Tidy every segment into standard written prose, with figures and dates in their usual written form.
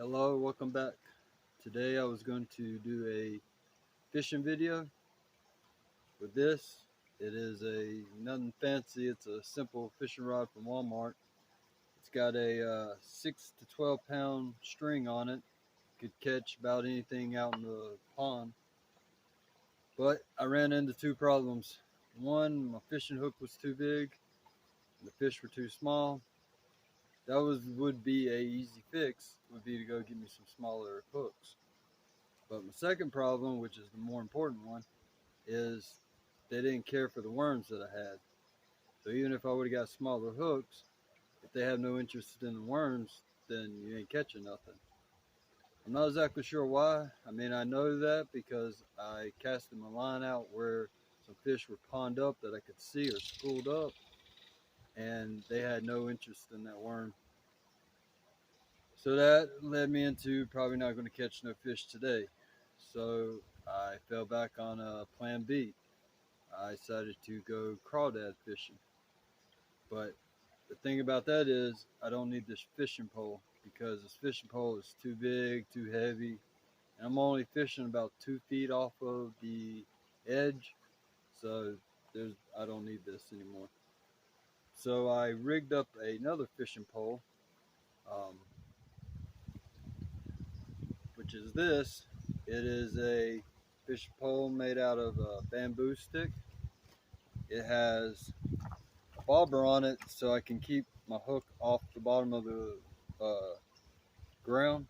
Hello, welcome back. Today I was going to do a fishing video with this. It is a nothing fancy. It's a simple fishing rod from Walmart. It's got a 6 to 12 pound string on it. Could catch about anything out in the pond. But I ran into two problems. One, my fishing hook was too big and the fish were too small. That would be a easy fix, would be to go get me some smaller hooks. But my second problem, which is the more important one, is they didn't care for the worms that I had. So even if I would have got smaller hooks, if they have no interest in the worms, then you ain't catching nothing. I'm not exactly sure why. I mean, I know that because I casted my line out where some fish were pond up that I could see or schooled up, and they had no interest in that worm. So that led me into probably not going to catch no fish today. So I fell back on plan B. I decided to go crawdad fishing. But the thing about that is I don't need this fishing pole because this fishing pole is too big, too heavy, and I'm only fishing about 2 feet off of the edge. So I don't need this anymore. So I rigged up another fishing pole, um, which is this. It is a fishing pole made out of a bamboo stick. It has a bobber on it so I can keep my hook off the bottom of the uh, ground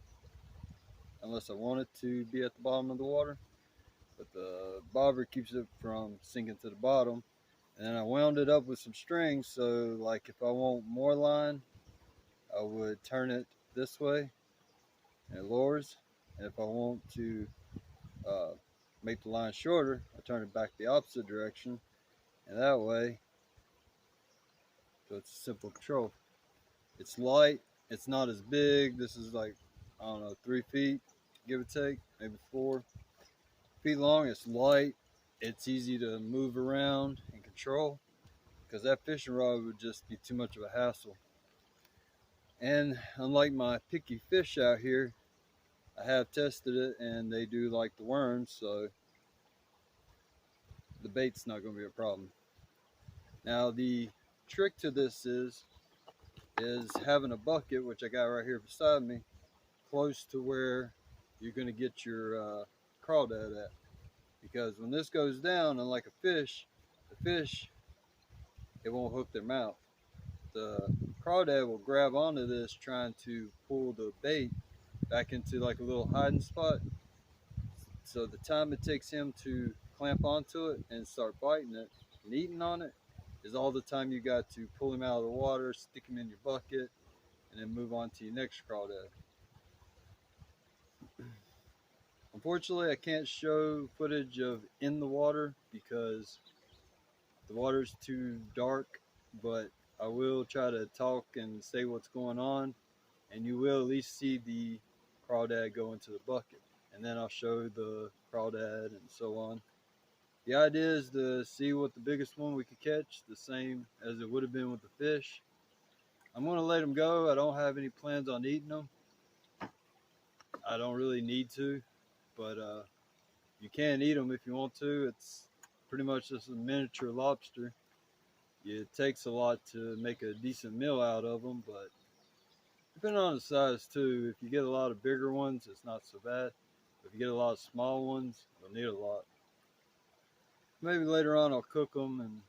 unless I want it to be at the bottom of the water. But the bobber keeps it from sinking to the bottom. And then I wound it up with some strings so like if I want more line, I would turn it this way and it lowers. And if I want to uh, make the line shorter, I turn it back the opposite direction. And that way, so it's a simple control. It's light. It's not as big. This is like, I don't know, 3 feet, give or take, maybe 4 feet long. It's light. It's easy to move around and control because that fishing rod would just be too much of a hassle. And unlike my picky fish out here, I have tested it and they do like the worms, so the bait's not going to be a problem. Now the trick to this is having a bucket, which I got right here beside me, close to where you're going to get your crawdad at. Because when this goes down, unlike a fish, the fish, it won't hook their mouth. The crawdad will grab onto this trying to pull the bait back into like a little hiding spot. So the time it takes him to clamp onto it and start biting it and eating on it is all the time you got to pull him out of the water, stick him in your bucket, and then move on to your next crawdad. Unfortunately, I can't show footage of in the water because the water's too dark, but I will try to talk and say what's going on, and you will at least see the crawdad go into the bucket. And then I'll show the crawdad and so on. The idea is to see what the biggest one we could catch, the same as it would have been with the fish. I'm going to let them go. I don't have any plans on eating them. I don't really need to, but you can eat them if you want to. It's pretty much just a miniature lobster. It takes a lot to make a decent meal out of them, but depending on the size too, if you get a lot of bigger ones, it's not so bad. If you get a lot of small ones, you'll need a lot. Maybe later on I'll cook them and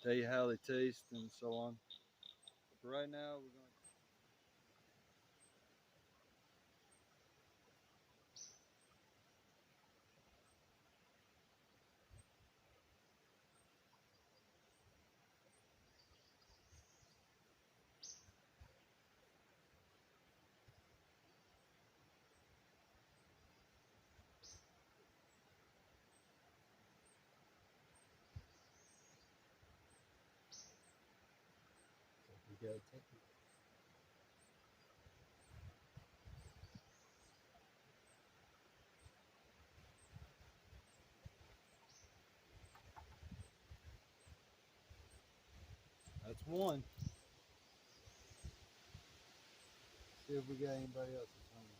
tell you how they taste and so on. But for right now, we're going to... You gotta take it. That's one. See if we got anybody else that's hungry.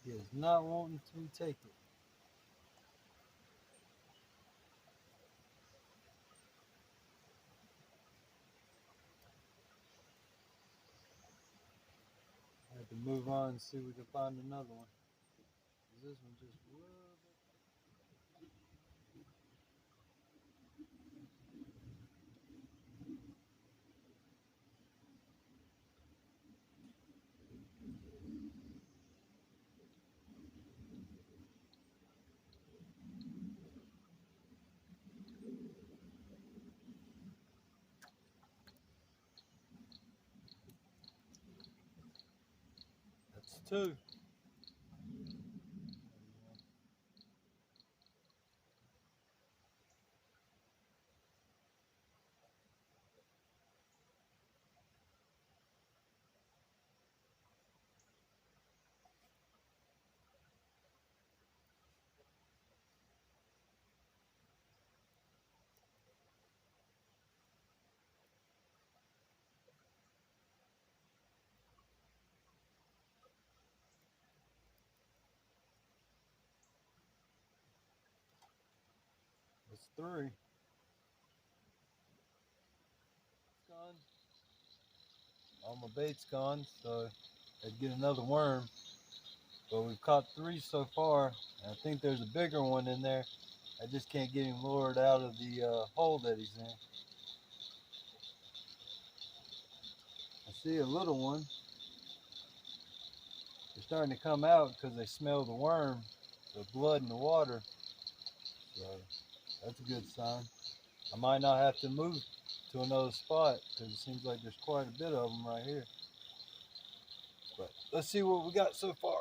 He is not wanting to take it. I have to move on and see if we can find another one. This one just that's two. That's three. It's gone. All my bait's gone, so I'd get another worm. But we've caught three so far. And I think there's a bigger one in there. I just can't get him lured out of the hole that he's in. I see a little one. They're starting to come out because they smell the worm, the blood in the water. So that's a good sign. I might not have to move to another spot because it seems like there's quite a bit of them right here. But let's see what we got so far.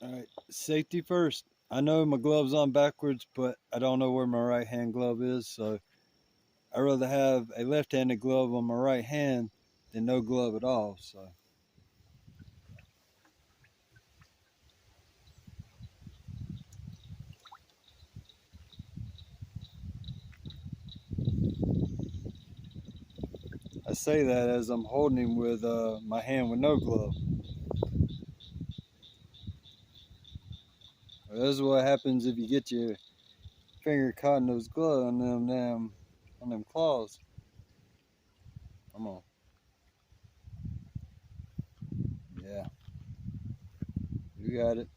All right, safety first. I know my glove's on backwards, but I don't know where my right hand glove is, so I'd rather have a left-handed glove on my right hand than no glove at all. So I say that as I'm holding him with my hand with no glove. Well, this is what happens if you get your finger caught in those gloves on them claws. Come on. Yeah. You got it.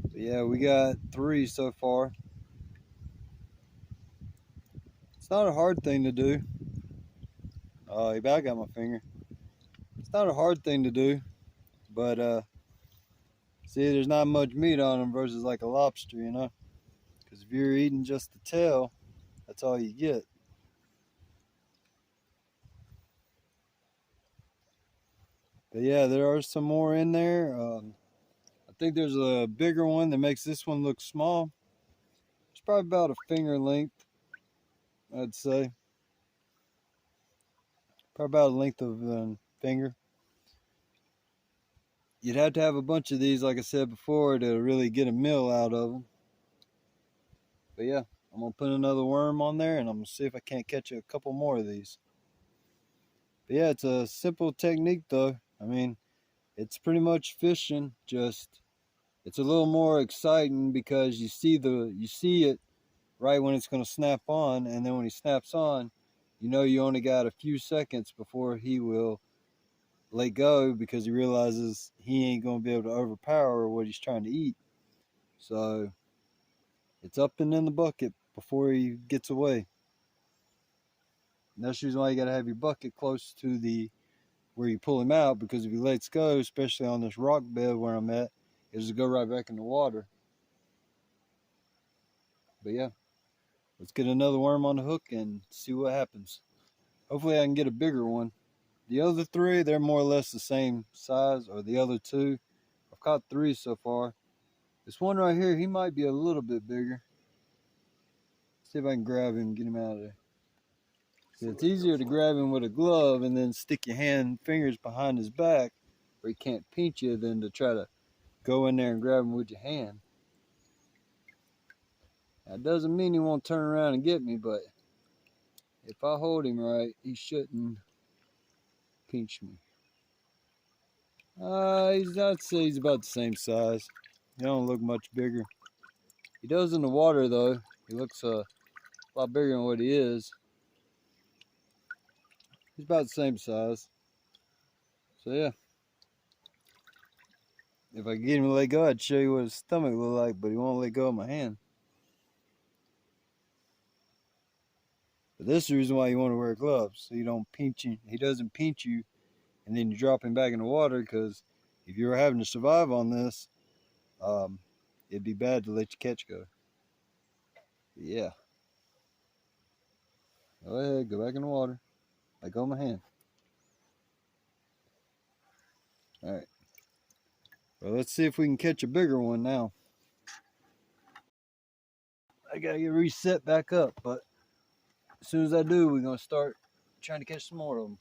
But yeah, we got three so far. It's not a hard thing to do. Oh, he back got my finger. It's not a hard thing to do, but see, there's not much meat on them versus like a lobster, you know? Because if you're eating just the tail, that's all you get. But yeah, there are some more in there. I think there's a bigger one that makes this one look small. It's probably about a finger length, I'd say. Probably about a length of a finger. You'd have to have a bunch of these, like I said before, to really get a meal out of them. But yeah, I'm going to put another worm on there, and I'm going to see if I can't catch a couple more of these. But yeah, it's a simple technique, though. I mean, it's pretty much fishing, just it's a little more exciting because you see it right when it's going to snap on, and then when he snaps on, you know you only got a few seconds before he will let go because he realizes he ain't going to be able to overpower what he's trying to eat. So it's up and in the bucket before he gets away. And that's the reason why you got to have your bucket close to the where you pull him out, because if he lets go, especially on this rock bed where I'm at, it'll just go right back in the water. But yeah, let's get another worm on the hook and see what happens. Hopefully I can get a bigger one. The other three, they're more or less the same size, or the other two. I've caught 3 so far. This one right here, he might be a little bit bigger. See if I can grab him and get him out of there. So it's easier to grab him with a glove and then stick your fingers behind his back where he can't pinch you than to try to go in there and grab him with your hand. That doesn't mean he won't turn around and get me, but if I hold him right, he shouldn't pinch me. I'd say he's about the same size. He don't look much bigger. He does in the water though. He looks a lot bigger than what he is. He's about the same size. So yeah. If I could get him to let go, I'd show you what his stomach looked like, but he won't let go of my hand. But this is the reason why you want to wear gloves, so you don't pinch him. He doesn't pinch you, and then you drop him back in the water, because if you were having to survive on this, it'd be bad to let your catch go. But yeah. Go ahead, go back in the water. Let go of my hand. Alright. Well, let's see if we can catch a bigger one now. I gotta get reset back up, but as soon as I do, we're gonna start trying to catch some more of them.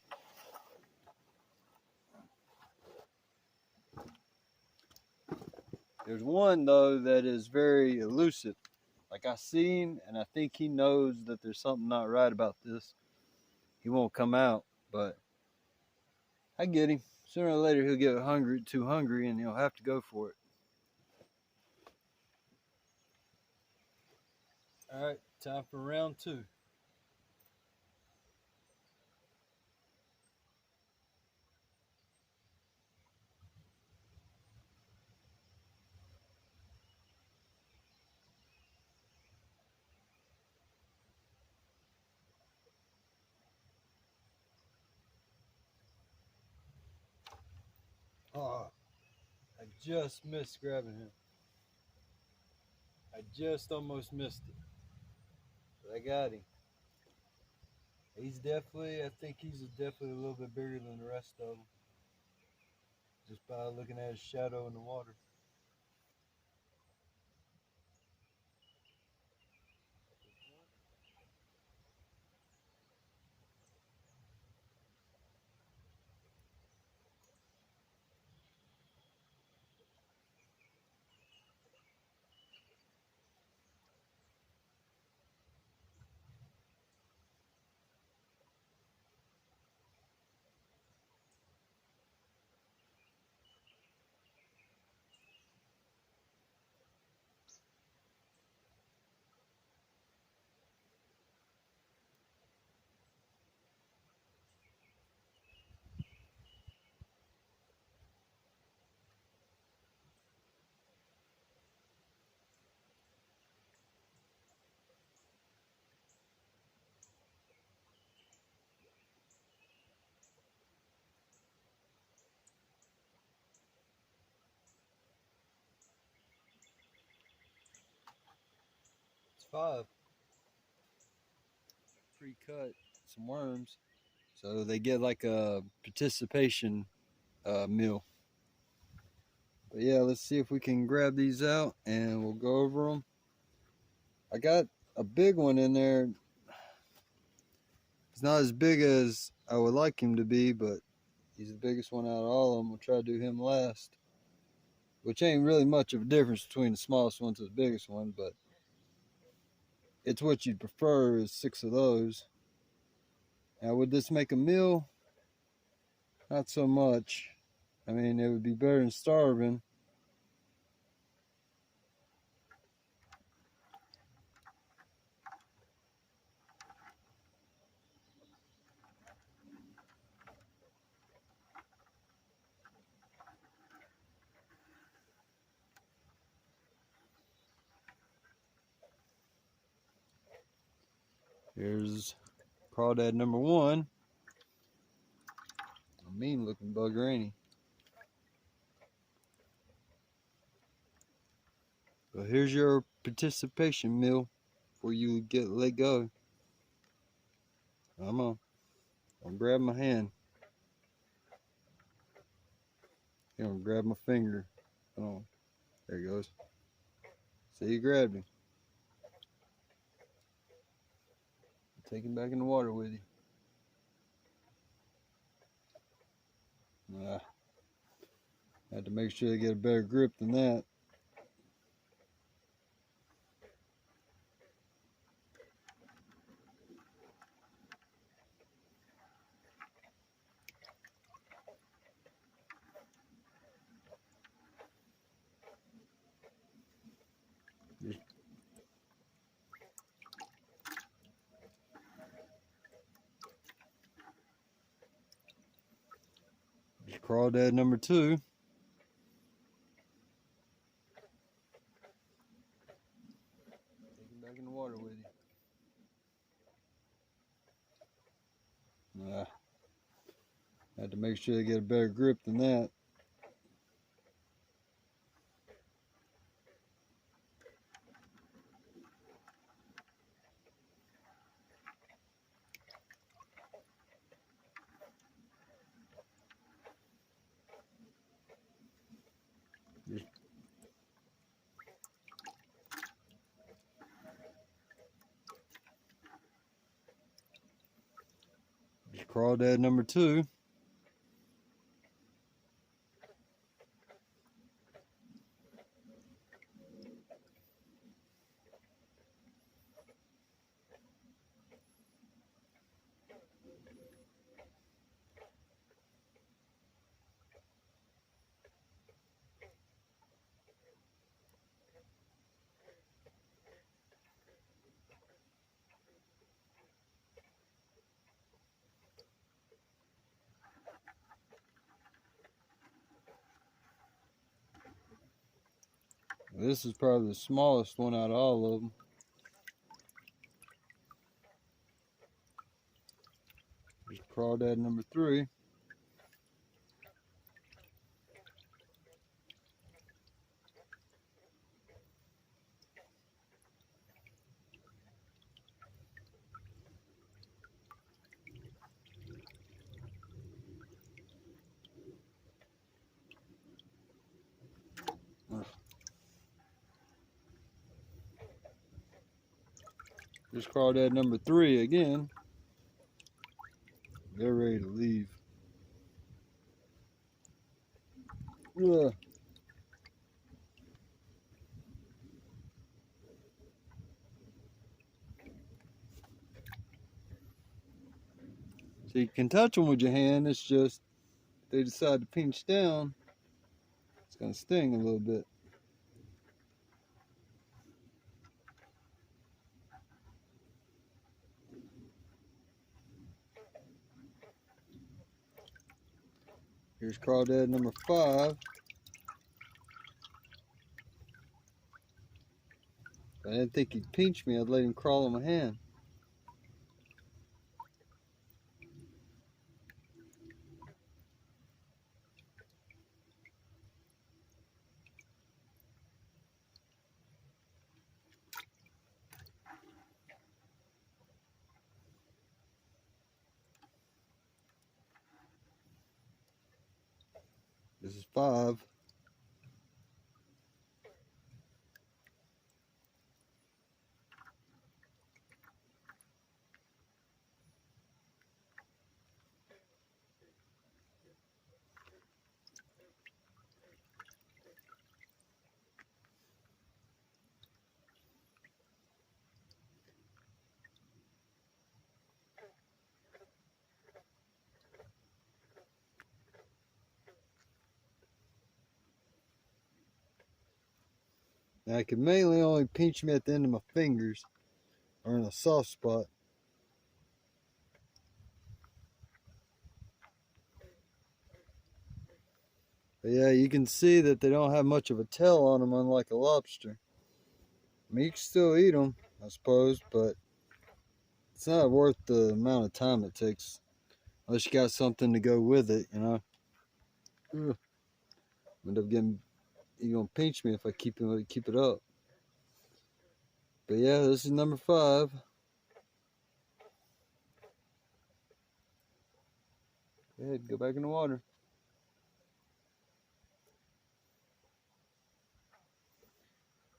There's one though that is very elusive. Like, I see him and I think he knows that there's something not right about this. He won't come out, but I get him. Sooner or later he'll get too hungry, and he'll have to go for it. Alright, time for round 2. Oh, I just missed grabbing him. I just almost missed it. But I got him. I think he's definitely a little bit bigger than the rest of them. Just by looking at his shadow in the water. It's 5. Pre-cut some worms, so they get like a participation meal. But yeah, let's see if we can grab these out and we'll go over them. I got a big one in there. He's not as big as I would like him to be, but he's the biggest one out of all of them. We'll try to do him last, which ain't really much of a difference between the smallest one to the biggest one, but it's what you'd prefer is 6 of those. Now, would this make a meal? Not so much. I mean, it would be better than starving. Here's crawdad number 1. A mean looking bugger, ain't he? So here's your participation meal before you get let go. Come on. Don't grab my hand. You're gonna grab my finger. Come on. There he goes. See, you grabbed him. Take him back in the water with you. Had to make sure they get a better grip than that. Crawdad number 2. Take him back in the water with you. Had to make sure they get a better grip than that. Crawdad number 2. This is probably the smallest one out of all of them. Here's crawdad number 3. Here's crawdad number 3 again. They're ready to leave. Ugh. So you can touch them with your hand. It's just if they decide to pinch down, it's going to sting a little bit. Here's crawdad number 5. If I didn't think he'd pinch me, I'd let him crawl in my hand. This is 5. Now, it can mainly only pinch me at the end of my fingers or in a soft spot. But yeah, you can see that they don't have much of a tail on them, unlike a lobster. I mean, you can still eat them, I suppose, but it's not worth the amount of time it takes unless you got something to go with it, you know. Ugh. End up getting, you're gonna pinch me if I keep it up. But yeah, this is number 5. Go ahead, go back in the water.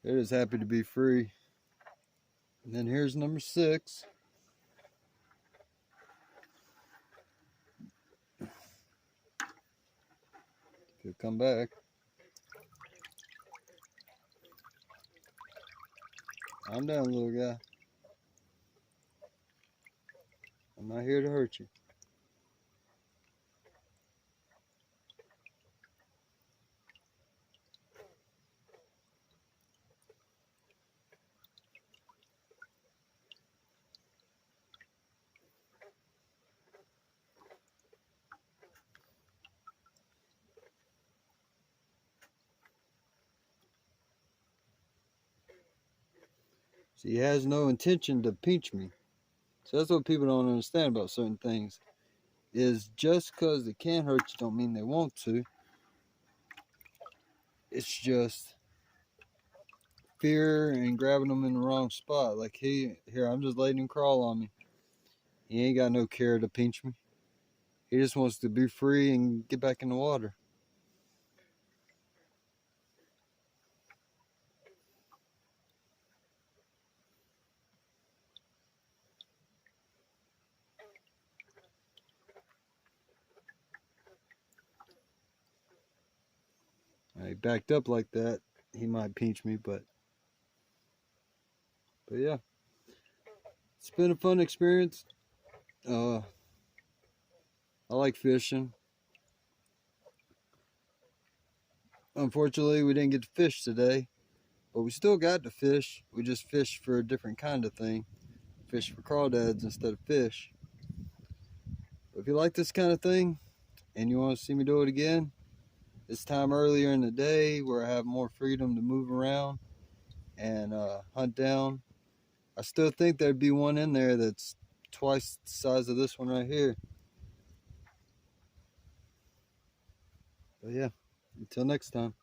They're just happy to be free. And then here's number 6. He'll come back. Calm down, little guy. I'm not here to hurt you. See, he has no intention to pinch me. So that's what people don't understand about certain things. Is just because they can hurt you don't mean they want to. It's just fear and grabbing them in the wrong spot. Like here, I'm just letting him crawl on me. He ain't got no care to pinch me. He just wants to be free and get back in the water. He backed up like that, he might pinch me, but yeah, it's been a fun experience. I like fishing. Unfortunately, we didn't get to fish today, but we still got to fish. We just fished for a different kind of thing. Fish for crawdads instead of fish. But if you like this kind of thing and you want to see me do it again, this time earlier in the day where I have more freedom to move around and hunt down, I still think there'd be one in there that's twice the size of this one right here. But yeah, until next time.